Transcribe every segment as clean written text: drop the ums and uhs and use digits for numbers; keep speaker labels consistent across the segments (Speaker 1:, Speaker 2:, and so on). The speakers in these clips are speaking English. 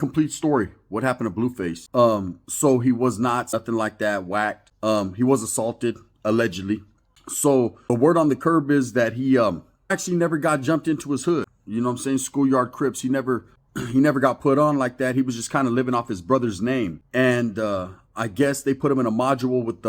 Speaker 1: Complete story. What happened to Blueface? So he was not nothing like that, whacked. He was assaulted, allegedly. So the word on the curb is that he actually never got jumped into his hood. You know what I'm saying? Schoolyard Crips. He never got put on like that. He was just kind of living off his brother's name. And I guess they put him in a module with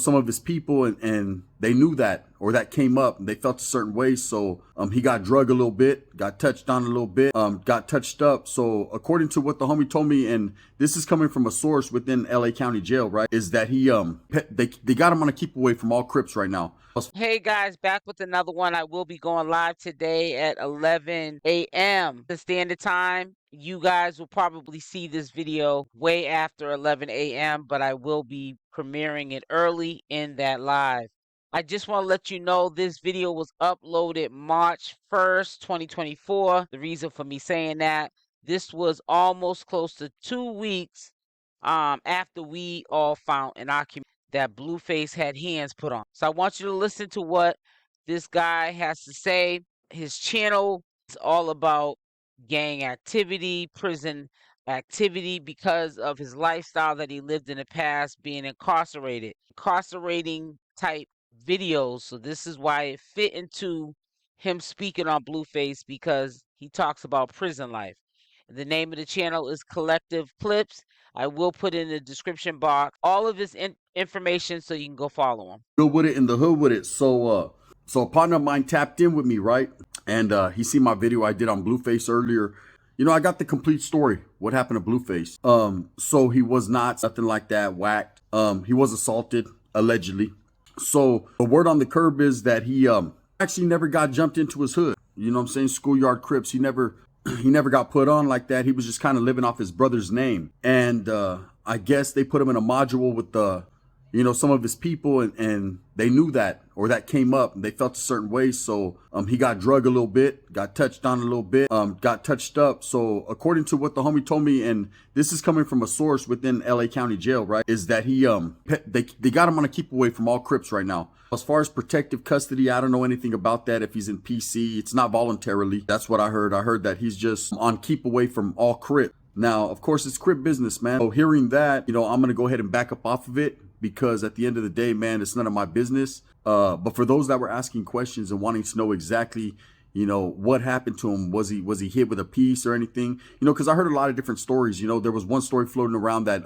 Speaker 1: some of his people, and they knew that, or that came up, and they felt a certain way. So he got drugged a little bit, got touched on a little bit, got touched up. So according to what the homie told me, and this is coming from a source within LA County Jail, right, is that he they got him on a keep away from all Crips right now.
Speaker 2: Hey guys, back with another one. I will be going live today at 11 a.m. the standard time. You guys will probably see this video way after 11 a.m., but I will be premiering it early in that live. I just want to let you know this video was uploaded March 1st, 2024. The reason for me saying that, this was almost close to 2 weeks after we all found in our community that Blueface had hands put on. So I want you to listen to what this guy has to say. His channel is all about gang activity, prison activity, because of his lifestyle that he lived in the past, being incarcerated, incarcerating type videos. So this is why it fit into him speaking on Blueface, because he talks about prison life. The name of the channel is Collective Clips. I will put in the description box all of his information so you can go follow him.
Speaker 1: Good with it, in the hood with it. So a partner of mine tapped in with me, right? And he seen my video I did on Blueface earlier. You know, I got the complete story. What happened to Blueface? So he was not nothing like that, whacked. He was assaulted, allegedly. So the word on the curb is that he actually never got jumped into his hood. You know what I'm saying? Schoolyard Crips. He never got put on like that. He was just kind of living off his brother's name. And I guess they put him in a module with some of his people, and they knew that, or that came up, and they felt a certain way. So he got drugged a little bit, got touched on a little bit, got touched up. So according to what the homie told me, and this is coming from a source within LA County Jail, right, is that he they got him on a keep away from all Crips right now. As far as protective custody, I don't know anything about that. If he's in PC, it's not voluntarily. That's what I heard. I heard that he's just on keep away from all Crip. Now, of course, it's Crip business, man. So hearing that, I'm going to go ahead and back up off of it, because at the end of the day, man, it's none of my business. But for those that were asking questions and wanting to know exactly, what happened to him, was he hit with a piece or anything? Because I heard a lot of different stories. There was one story floating around that,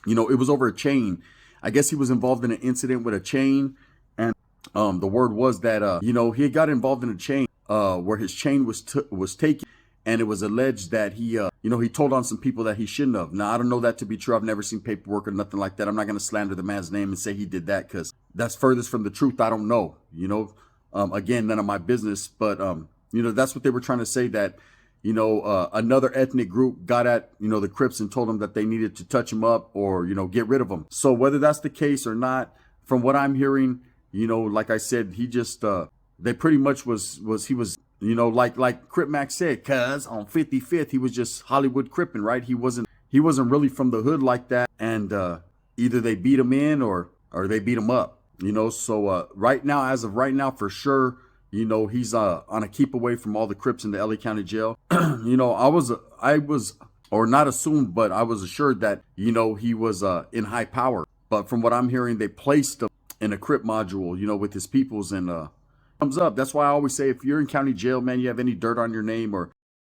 Speaker 1: it was over a chain. I guess he was involved in an incident with a chain. And the word was that, he had got involved in a chain where his chain was taken. And it was alleged that he told on some people that he shouldn't have. Now, I don't know that to be true. I've never seen paperwork or nothing like that. I'm not going to slander the man's name and say he did that, because that's furthest from the truth. I don't know, again, none of my business. But, that's what they were trying to say, that, another ethnic group got at, the Crips and told them that they needed to touch him up or, get rid of him. So whether that's the case or not, from what I'm hearing, like I said, he just, they pretty much he was, like Crip Mac said, cuz on 55th, he was just Hollywood Crippin', right? He wasn't really from the hood like that. And either they beat him in or they beat him up, So right now, as of right now, for sure, he's on a keep away from all the Crips in the LA County Jail. I was, or not assumed, but I was assured that, he was in high power. But from what I'm hearing, they placed him in a Crip module, with his peoples, and thumbs up. That's why I always say, if you're in county jail, man, you have any dirt on your name, or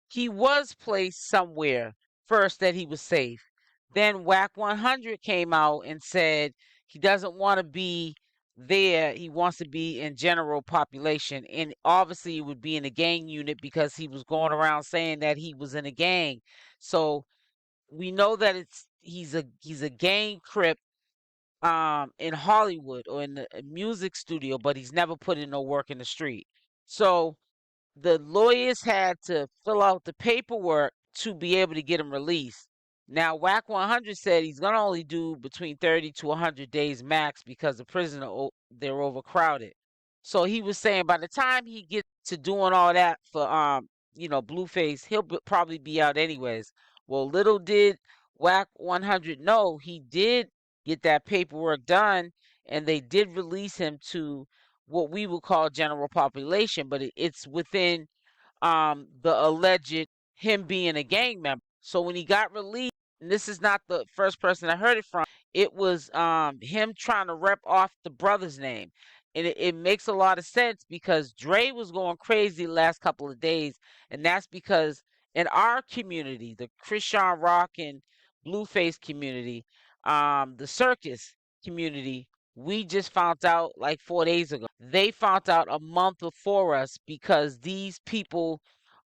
Speaker 2: he was placed somewhere first that he was safe. Then Wack 100 came out and said he doesn't want to be there. He wants to be in general population, and obviously it would be in a gang unit, because he was going around saying that he was in a gang. So we know that he's a gang Crip in Hollywood or in the music studio, but he's never put in no work in the street. So the lawyers had to fill out the paperwork to be able to get him released. Now, Wack 100 said he's going to only do between 30 to 100 days max, because the prison, they're overcrowded. So he was saying by the time he gets to doing all that for, Blueface, he'll probably be out anyways. Well, little did Wack 100 know, he did get that paperwork done, and they did release him to what we would call general population, but it's within the alleged him being a gang member. So when he got released, and this is not the first person I heard it from, it was him trying to rep off the brother's name. And it makes a lot of sense because Dre was going crazy the last couple of days, and that's because in our community, the Chrisean Rock and Blueface community, the circus community, we just found out like 4 days ago. They found out a month before us because these people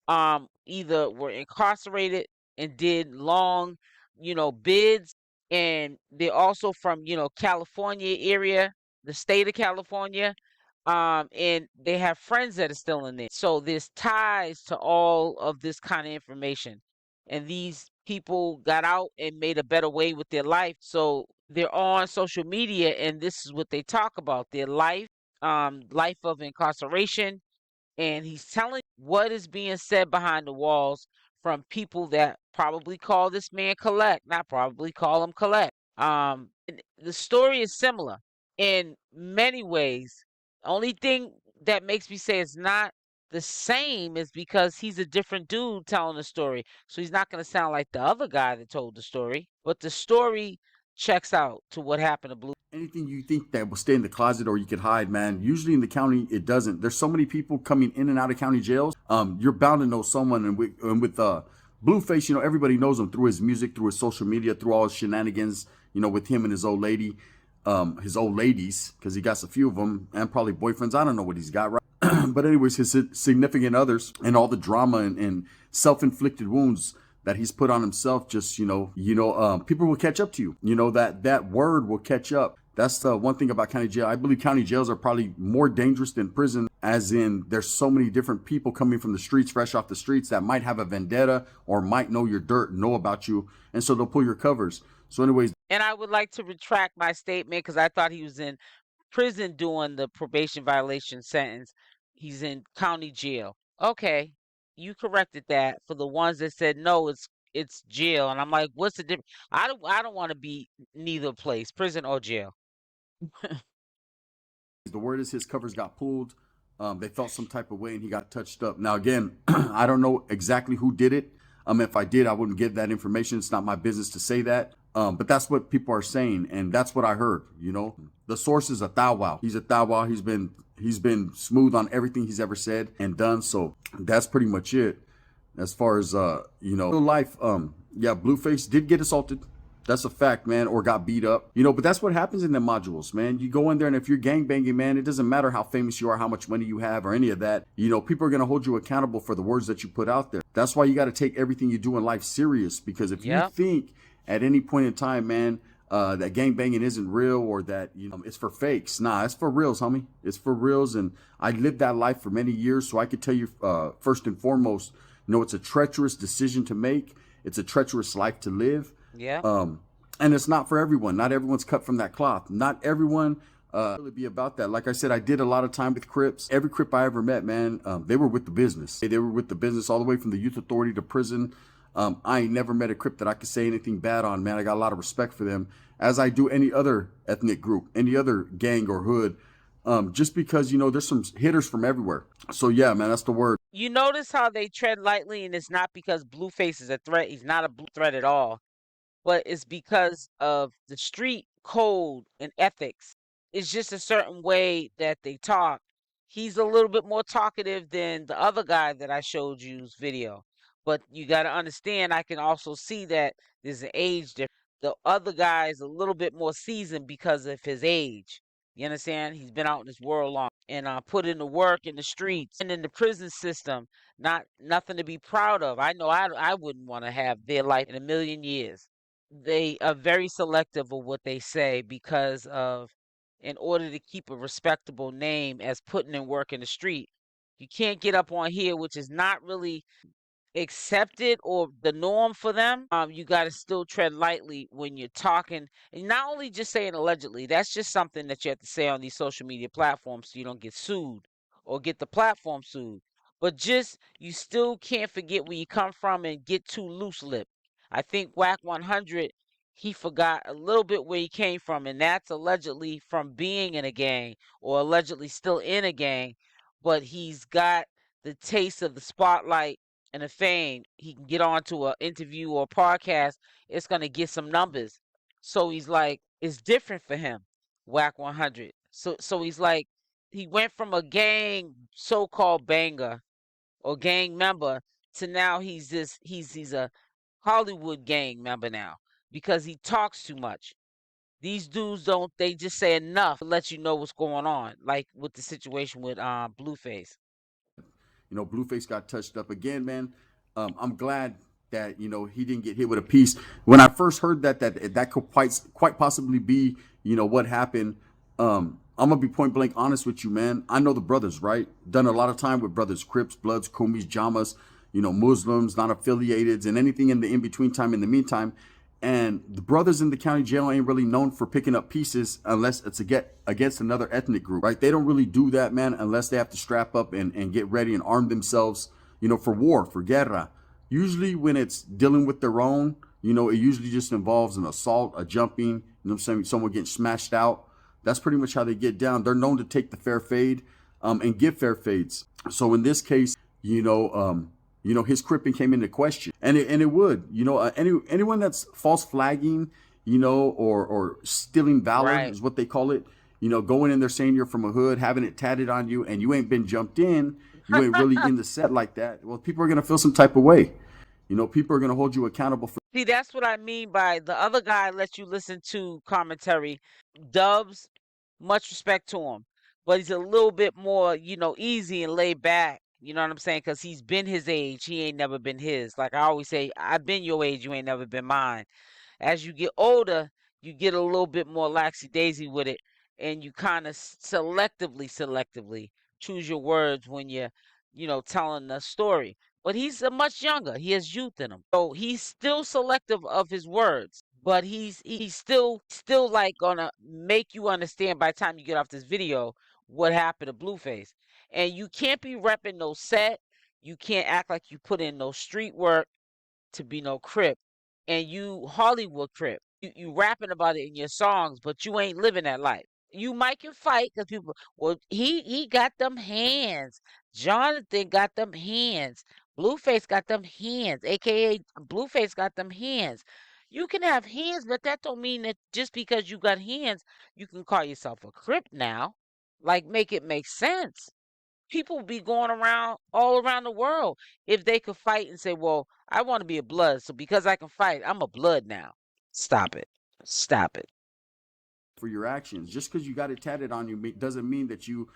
Speaker 2: either were incarcerated and did long, bids, and they're also from, California area, the state of California. And they have friends that are still in there. So there's ties to all of this kind of information. And these people got out and made a better way with their life. So they're on social media and this is what they talk about, their life of incarceration, and he's telling what is being said behind the walls from people that probably call this man collect, not probably call him collect. And the story is similar in many ways. Only thing that makes me say it's not the same is because he's a different dude telling the story. So he's not going to sound like the other guy that told the story, but the story checks out to what happened to Blue.
Speaker 1: Anything you think that will stay in the closet or you could hide, man, usually in the county it doesn't. There's so many people coming in and out of county jails. You're bound to know someone. And with Blueface, everybody knows him through his music, through his social media, through all his shenanigans, with him and his old lady, his old ladies, because he got a few of them, and probably boyfriends. I don't know what he's got, right? But anyways, his significant others and all the drama and self-inflicted wounds that he's put on himself, just people will catch up to you. That word will catch up. That's the one thing about county jail. I believe county jails are probably more dangerous than prison, as in there's so many different people coming from the streets, fresh off the streets, that might have a vendetta or might know your dirt, know about you, and so they'll pull your covers. So anyways,
Speaker 2: And I would like to retract my statement because I thought he was in prison doing the probation violation sentence. He's in county jail. Okay, you corrected that for the ones that said no, it's jail. And I'm like, what's the difference? I don't want to be neither place, prison or jail.
Speaker 1: the word is his covers got pulled. They felt some type of way and he got touched up. Now, again, I don't know exactly who did it. If I did, I wouldn't give that information. It's not my business to say that. But that's what people are saying, and that's what I heard. The source is a thou wow. He's a thou wow. He's been smooth on everything he's ever said and done. So that's pretty much it. As far as real life, yeah, Blueface did get assaulted. That's a fact, man, or got beat up. But that's what happens in the modules, man. You go in there, and if you're gangbanging, man, it doesn't matter how famous you are, how much money you have, or any of that. People are going to hold you accountable for the words that you put out there. That's why you got to take everything you do in life serious, because if you think at any point in time, man, that gangbanging isn't real, or that, it's for fakes. Nah, it's for reals, homie. It's for reals, and I lived that life for many years, so I could tell you, first and foremost, it's a treacherous decision to make. It's a treacherous life to live.
Speaker 2: Yeah.
Speaker 1: And it's not for everyone. Not everyone's cut from that cloth. Not everyone really be about that. Like I said, I did a lot of time with Crips. Every Crip I ever met, man, they were with the business. They were with the business all the way from the youth authority to prison. I ain't never met a Crip that I could say anything bad on, man. I got a lot of respect for them, as I do any other ethnic group, any other gang or hood. Just because, there's some hitters from everywhere. So yeah, man, that's the word.
Speaker 2: You notice how they tread lightly, and it's not because Blueface is a threat. He's not a blue threat at all. But it's because of the street code and ethics. It's just a certain way that they talk. He's a little bit more talkative than the other guy that I showed you's video. But you got to understand, I can also see that there's an age difference. The other guy is a little bit more seasoned because of his age. You understand? He's been out in this world long and put in the work in the streets and in the prison system. Nothing to be proud of. I know I wouldn't want to have their life in a million years. They are very selective of what they say because of, in order to keep a respectable name as putting in work in the street, you can't get up on here, which is not really accepted or the norm for them. You got to still tread lightly when you're talking, and not only just saying allegedly. That's just something that you have to say on these social media platforms so you don't get sued or get the platform sued. But just, you still can't forget where you come from and get too loose-lipped. I think Wack 100, he forgot a little bit where he came from, and that's allegedly from being in a gang or allegedly still in a gang, but he's got the taste of the spotlight and the fame, he can get onto an interview or a podcast, it's gonna get some numbers. So he's like, it's different for him, Wack 100. So he's like, he went from a gang so-called banger or gang member to now he's a Hollywood gang member now because he talks too much. These dudes don't, they just say enough to let you know what's going on, like with the situation with Blueface.
Speaker 1: You know, Blueface got touched up again, man. I'm glad that he didn't get hit with a piece. When I first heard that could quite possibly be what happened. I'm gonna be point blank honest with you, man. I know the brothers, right? Done a lot of time with brothers, Crips, Bloods, Kumis, Jamas, Muslims, non-affiliated, and anything in the in between time. In the meantime, and the brothers in the county jail ain't really known for picking up pieces unless it's against another ethnic group, right? They don't really do that, man, unless they have to strap up and get ready and arm themselves, for war, for guerra. Usually when it's dealing with their own, it usually just involves an assault, a jumping, what I'm saying, someone getting smashed out. That's pretty much how they get down. They're known to take the fair fade and give fair fades. So in this case, his cripping came into question, and it would, anyone that's false flagging, or stealing valor
Speaker 2: Right.
Speaker 1: is what they call it. Going in there saying you're from a hood, having it tatted on you, and you ain't been jumped in, you ain't really in the set like that. Well, people are gonna feel some type of way. People are gonna hold you accountable for.
Speaker 2: See, that's what I mean by the other guy lets you listen to commentary. Dubs, much respect to him, but he's a little bit more, easy and laid back. You know what I'm saying? Because he's been his age. He ain't never been his. Like I always say, I've been your age. You ain't never been mine. As you get older, you get a little bit more laxy daisy with it, and you kind of selectively choose your words when you're, telling the story. But he's a much younger. He has youth in him, so he's still selective of his words. But he's still like gonna make you understand by the time you get off this video what happened to Blueface. And you can't be repping no set. You can't act like you put in no street work to be no Crip, and you Hollywood Crip. You rapping about it in your songs, but you ain't living that life. You might can fight because people, well, he got them hands. Jonathan got them hands. Blueface got them hands, aka Blueface got them hands. You can have hands, but that don't mean that just because you got hands, you can call yourself a Crip now. Like, make it make sense. People be going around all around the world if they could fight and say, well, I want to be a blood, so because I can fight, I'm a blood now. Stop it. Stop it.
Speaker 1: For your actions. Just because you got it tatted on you doesn't mean that you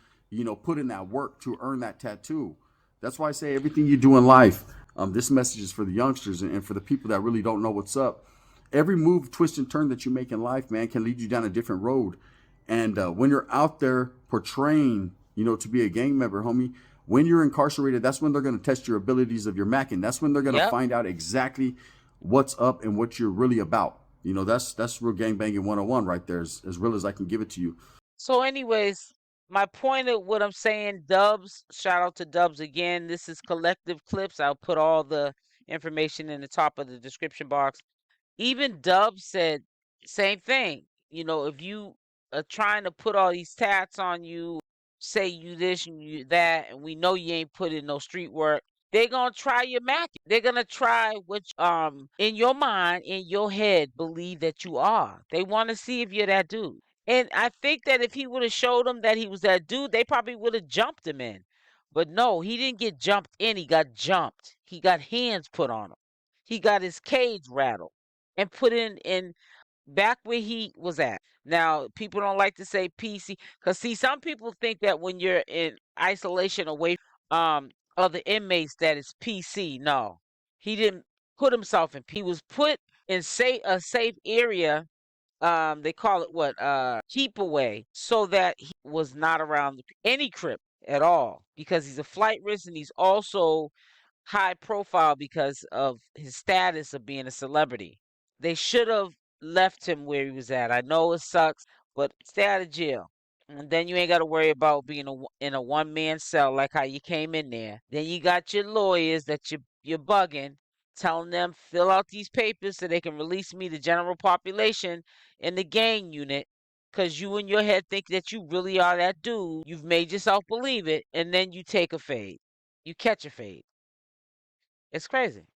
Speaker 1: put in that work to earn that tattoo. That's why I say everything you do in life. This message is for the youngsters and for the people that really don't know what's up. Every move, twist, and turn that you make in life, man, can lead you down a different road. And when you're out there portraying, to be a gang member, homie, when you're incarcerated, that's when they're going to test your abilities of your macking. That's when they're going to
Speaker 2: Yep.
Speaker 1: find out exactly what's up and what you're really about. That's real gangbanging 101 right there, as real as I can give it to you.
Speaker 2: So, anyways, my point of what I'm saying, Dubs, shout out to Dubs again. This is Collective Clips. I'll put all the information in the top of the description box. Even Dubs said same thing. If you are trying to put all these tats on you, say you this and you that, and we know you ain't put in no street work, they're gonna try your Mac. They're gonna try what in your mind, in your head, believe that you are. They want to see if you're that dude. And I think that if he would have showed them that he was that dude, they probably would have jumped him in. But no, he didn't get jumped in. He got jumped. He got hands put on him. He got his cage rattled and put in back where he was at. Now, people don't like to say PC because see, some people think that when you're in isolation away other inmates that it's PC. No, he didn't put himself in. He was put in a safe area. They call it what? Keep away, so that he was not around any Crip at all because he's a flight risk and he's also high profile because of his status of being a celebrity. They should have left him where he was at. I know it sucks, but stay out of jail. And then you ain't got to worry about being in a one-man cell like how you came in there. Then you got your lawyers that you're bugging, telling them fill out these papers so they can release me the general population in the gang unit. Cause you in your head think that you really are that dude. You've made yourself believe it, and then you take a fade. You catch a fade. It's crazy.